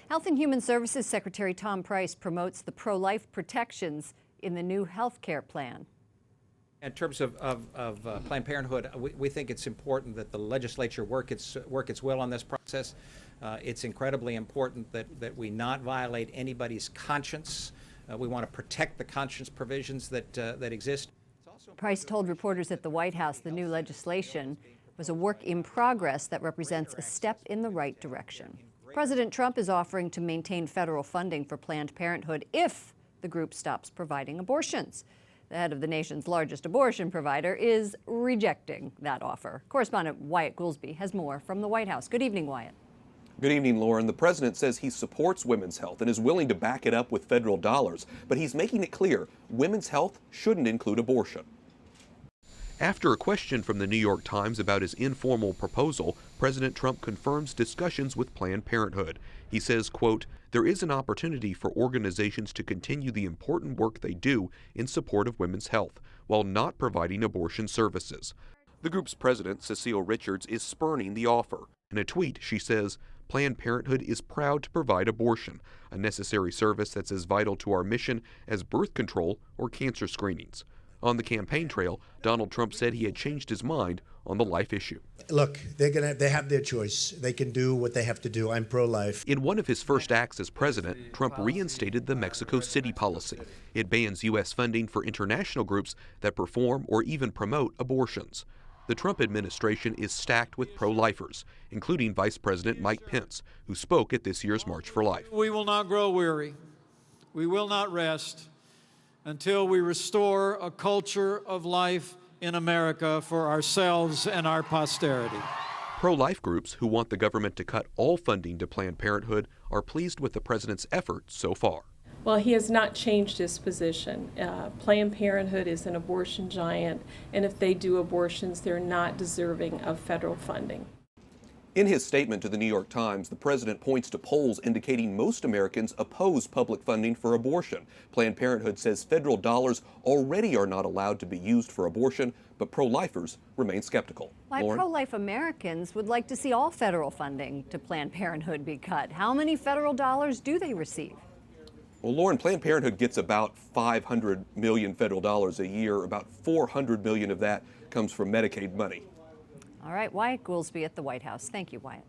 Health and Human Services Secretary Tom Price promotes the pro-life protections in the new health care plan. In terms of Planned Parenthood, we think it's important that the legislature work its will on this process. It's incredibly important that we not violate anybody's conscience. We want to protect the conscience provisions that exist. Price told reporters at the White House the new legislation was a work in progress that represents a step in the right direction. President Trump is offering to maintain federal funding for Planned Parenthood if the group stops providing abortions. The head of the nation's largest abortion provider is rejecting that offer. Correspondent Wyatt Goolsbee has more from the White House. Good evening, Wyatt. Good evening, Lauren. The president says he supports women's health and is willing to back it up with federal dollars, but he's making it clear women's health shouldn't include abortion. After a question from the New York Times about his informal proposal, President Trump confirms discussions with Planned Parenthood. He says, quote, "There is an opportunity for organizations to continue the important work they do in support of women's health while not providing abortion services." The group's president, Cecile Richards, is spurning the offer. In a tweet, she says, "Planned Parenthood is proud to provide abortion, a necessary service that's as vital to our mission as birth control or cancer screenings." On the campaign trail, Donald Trump said he had changed his mind on the life issue. Look, they have their choice. They can do what they have to do. I'm pro-life. In one of his first acts as president, Trump reinstated the Mexico City policy. It bans U.S. funding for international groups that perform or even promote abortions. The Trump administration is stacked with pro-lifers, including Vice President Mike Pence, who spoke at this year's March for Life. We will not grow weary. We will not rest until we restore a culture of life in America for ourselves and our posterity. Pro-life groups who want the government to cut all funding to Planned Parenthood are pleased with the president's efforts so far. Well, he has not changed his position. Planned Parenthood is an abortion giant, and if they do abortions, they're not deserving of federal funding. In his statement to the New York Times, the president points to polls indicating most Americans oppose public funding for abortion. Planned Parenthood says federal dollars already are not allowed to be used for abortion, but pro-lifers remain skeptical. Why pro-life Americans would like to see all federal funding to Planned Parenthood be cut. How many federal dollars do they receive? Well, Lauren, Planned Parenthood gets about $500 million federal dollars a year. About $400 million of that comes from Medicaid money. All right, Wyatt Goolsbee at the White House. Thank you, Wyatt.